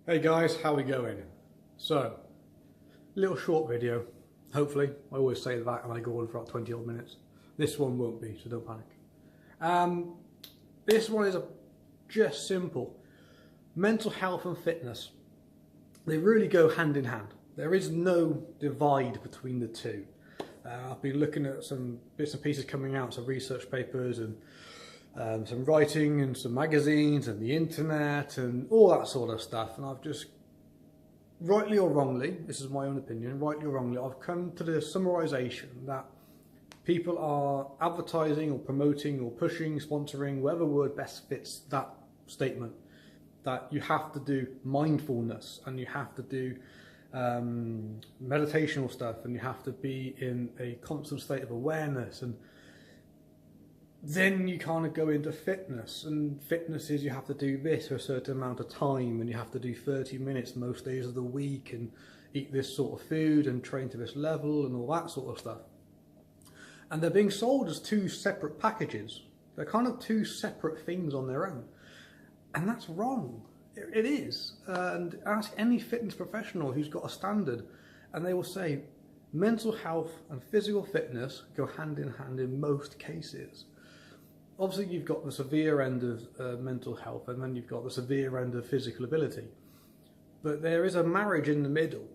Hey guys, how we going? So, little short video, hopefully. I always say that and I go on for about 20 odd minutes. This one won't be, so don't panic. This one is just simple. Mental health and fitness, they really go hand in hand. There is no divide between the two. I've been looking at some bits and pieces coming out, some research papers and some writing and some magazines and the internet and all that sort of stuff, and I've just, rightly or wrongly, this is my own opinion, rightly or wrongly, I've come to the summarisation that people are advertising or promoting or pushing, sponsoring, whatever word best fits that statement, that you have to do mindfulness and you have to do meditational stuff and you have to be in a constant state of awareness, and then you kind of go into fitness, and fitness is you have to do this for a certain amount of time and you have to do 30 minutes most days of the week and eat this sort of food and train to this level and all that sort of stuff. And they're being sold as two separate packages. They're kind of two separate things on their own. And that's wrong. It is. And ask any fitness professional who's got a standard and they will say mental health and physical fitness go hand in hand in most cases. Obviously you've got the severe end of mental health and then you've got the severe end of physical ability. But there is a marriage in the middle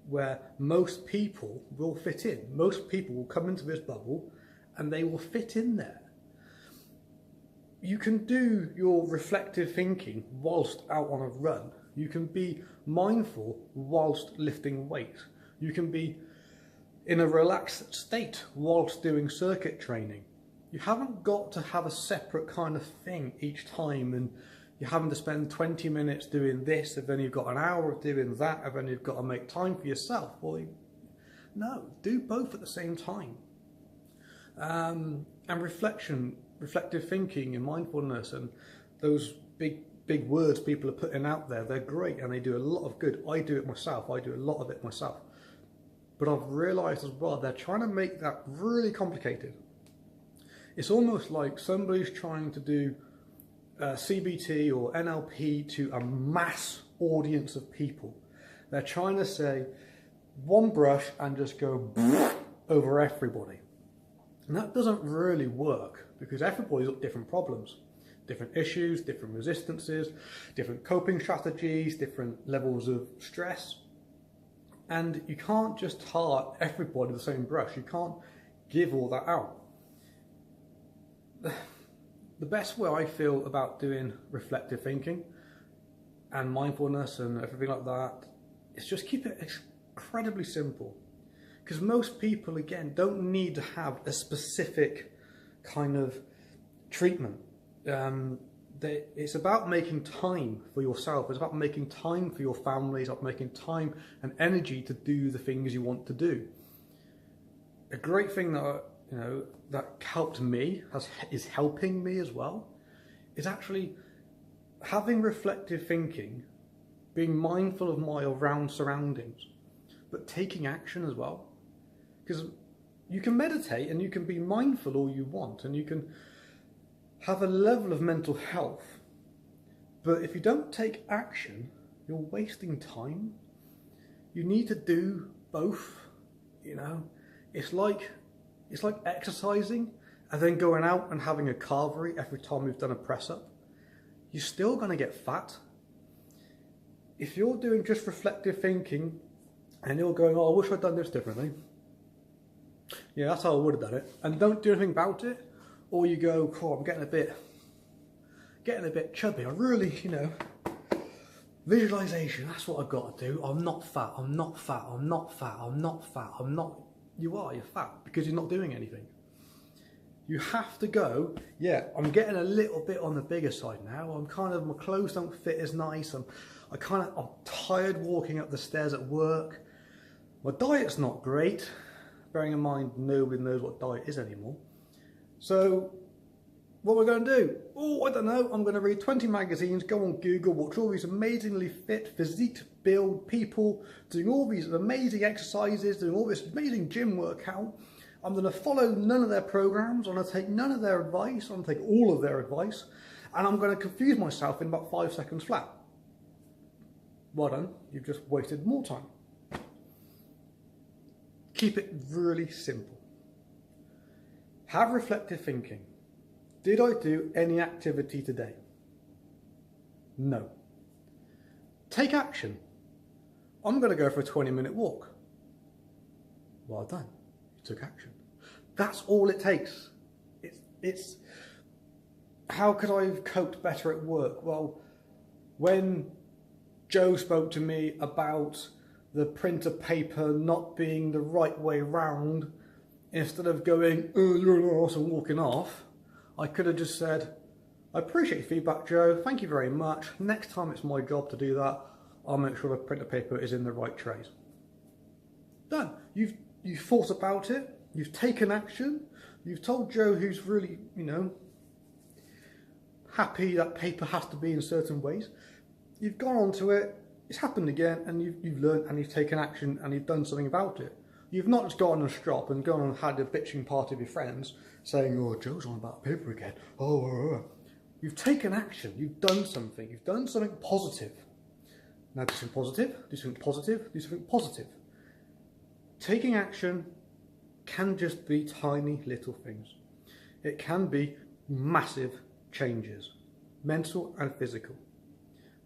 where most people will fit in. Most people will come into this bubble and they will fit in there. You can do your reflective thinking whilst out on a run. You can be mindful whilst lifting weights. You can be in a relaxed state whilst doing circuit training. You haven't got to have a separate kind of thing each time and you're having to spend 20 minutes doing this and then you've got an hour of doing that and then you've got to make time for yourself. Well, no, do both at the same time. And reflective thinking and mindfulness and those big words people are putting out there, they're great and they do a lot of good. I do it myself, I do a lot of it myself. But I've realised as well, they're trying to make that really complicated. It's almost like somebody's trying to do CBT or NLP to a mass audience of people. They're trying to say one brush and just go over everybody. And that doesn't really work because everybody's got different problems, different issues, different resistances, different coping strategies, different levels of stress. And you can't just tar everybody with the same brush. You can't give all that out. The best way I feel about doing reflective thinking and mindfulness and everything like that is just keep it incredibly simple, because most people, again, don't need to have a specific kind of treatment. It's about making time for yourself, it's about making time for your family, it's about making time and energy to do the things you want to do. A great thing that that helped me, is helping me as well, is actually having reflective thinking, being mindful of my around surroundings, but taking action as well. Because you can meditate and you can be mindful all you want and you can have a level of mental health, but if you don't take action, you're wasting time. You need to do both, It's like exercising and then going out and having a carvery every time you've done a press up. You're still going to get fat. If you're doing just reflective thinking and you're going, oh, I wish I'd done this differently. Yeah, that's how I would have done it. And don't do anything about it. Or you go, oh, I'm getting a bit chubby. I really, visualization, that's what I've got to do. I'm not fat, I'm not fat, I'm not fat, I'm not fat, I'm not. You're fat because you're not doing anything. You have to go, yeah, I'm getting a little bit on the bigger side now. My clothes don't fit as nice. I'm tired walking up the stairs at work. My diet's not great. Bearing in mind, nobody knows what diet is anymore. So what we're going to do? Oh, I don't know. I'm going to read 20 magazines, go on Google, watch all these amazingly fit, physique build people doing all these amazing exercises, doing all this amazing gym workout. I'm going to follow none of their programs. I'm going to take none of their advice. I'm going to take all of their advice. And I'm going to confuse myself in about 5 seconds flat. Well done, you've just wasted more time. Keep it really simple. Have reflective thinking. Did I do any activity today? No. Take action. I'm going to go for a 20-minute walk. Well done, you took action. That's all it takes. It's how could I have coped better at work? Well, when Joe spoke to me about the printer paper not being the right way round, instead of going, oh, you're an arse, and walking off, I could have just said, I appreciate your feedback, Joe, thank you very much. Next time it's my job to do that, I'll make sure the printer paper is in the right trays. Done. You've thought about it, you've taken action, you've told Joe, who's really, happy that paper has to be in certain ways. You've gone on to it, it's happened again, and you've learned and you've taken action and you've done something about it. You've not just gone on a shop and gone and had a bitching party with your friends saying, oh, Joe's on about paper again. Oh. You've taken action, you've done something positive. Now do something positive, do something positive, do something positive. Taking action can just be tiny little things. It can be massive changes, mental and physical.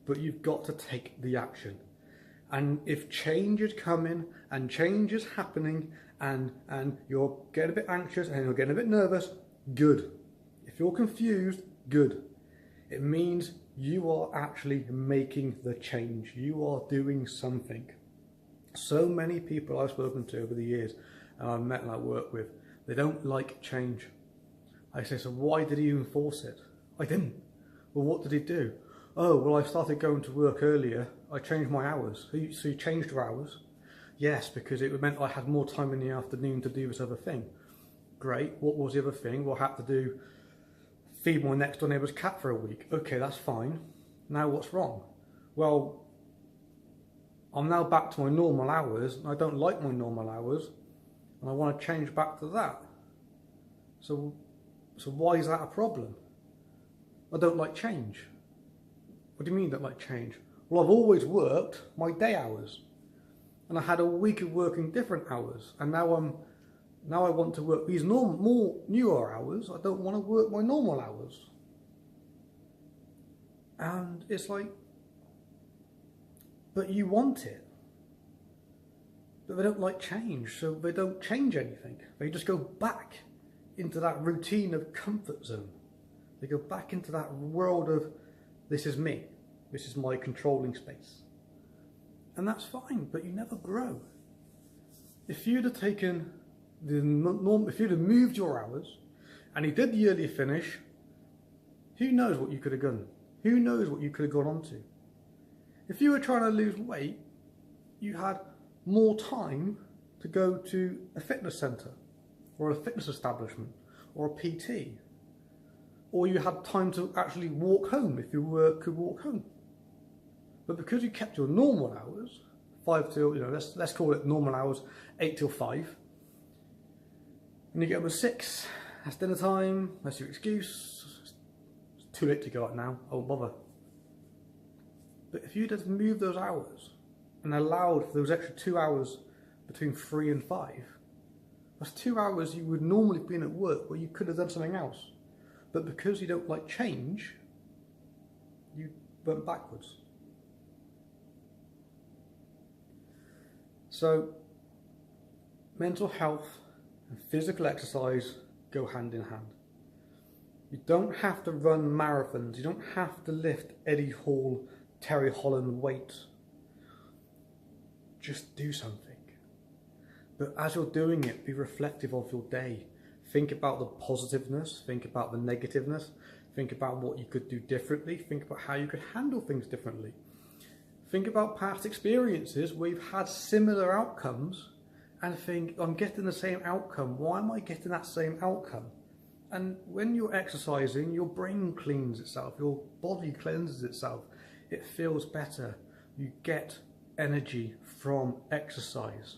But you've got to take the action. And if change is coming and change is happening and you're getting a bit anxious and you're getting a bit nervous, good. If you're confused, good. It means you are actually making the change. You are doing something. So many people I've spoken to over the years and I've met and I work with, they don't like change. I say, so why did he enforce it? I didn't. Well, what did he do? Oh, well, I started going to work earlier. I changed my hours. So you changed your hours? Yes, because it meant I had more time in the afternoon to do this other thing. Great. What was the other thing? Well, I had to do feed my next door neighbour's cat for a week. Okay, that's fine. Now what's wrong? Well, I'm now back to my normal hours, and I don't like my normal hours, and I want to change back to that. So why is that a problem? I don't like change. What do you mean don't like change? Well, I've always worked my day hours, and I had a week of working different hours, and now I want to work these more newer hours. I don't want to work my normal hours. And it's like, but you want it. But they don't like change, so they don't change anything. They just go back into that routine of comfort zone. They go back into that world of, this is me. This is my controlling space. And that's fine, but you never grow. If you'd have taken if you'd have moved your hours and you did the yearly finish, who knows what you could have done? Who knows what you could have gone on to? If you were trying to lose weight, you had more time to go to a fitness centre or a fitness establishment or a PT, or you had time to actually walk home if you could walk home. But because you kept your normal hours, 5 till, let's call it normal hours, 8 till 5, and you get up at 6, that's dinner time, that's your excuse, it's too late to go out now, I won't bother. But if you just moved those hours and allowed for those extra 2 hours between 3 and 5, that's 2 hours you would normally be in at work where you could have done something else. But because you don't like change, you went backwards. So, mental health and physical exercise go hand in hand. You don't have to run marathons. You don't have to lift Eddie Hall, Terry Holland weights. Just do something. But as you're doing it, be reflective of your day. Think about the positiveness, think about the negativeness, think about what you could do differently, think about how you could handle things differently. Think about past experiences where you've had similar outcomes and think, I'm getting the same outcome. Why am I getting that same outcome? And when you're exercising, your brain cleans itself, your body cleanses itself. It feels better. You get energy from exercise.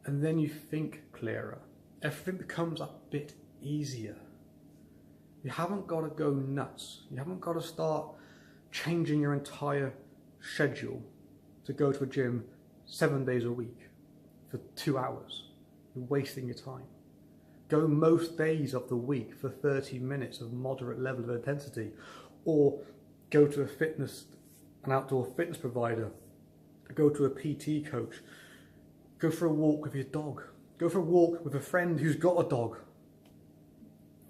And then you think clearer. Everything becomes a bit easier. You haven't got to go nuts. You haven't got to start changing your entire schedule to go to a gym 7 days a week for 2 hours. You're wasting your time. Go most days of the week for 30 minutes of moderate level of intensity, or go to an outdoor fitness provider, go to a PT coach, go for a walk with your dog, go for a walk with a friend who's got a dog.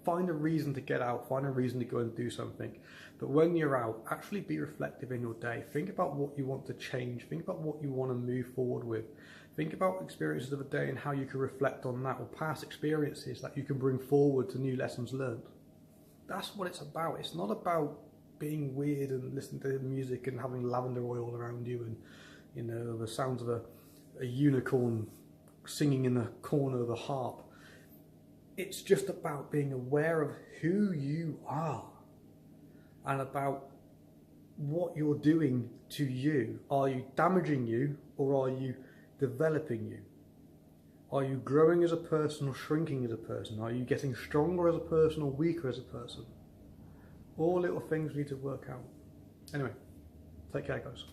Find a reason to get out, find a reason to go and do something. But when you're out, actually be reflective in your day. Think about what you want to change, think about what you want to move forward with. Think about experiences of the day and how you can reflect on that, or past experiences that you can bring forward to new lessons learned. That's what it's about. It's not about being weird and listening to music and having lavender oil around you and, you know, the sounds of a unicorn singing in the corner of the harp. It's just about being aware of who you are and about what you're doing to you. Are you damaging you, or are you developing you? Are you growing as a person or shrinking as a person? Are you getting stronger as a person or weaker as a person? All little things we need to work out. Anyway, take care, guys.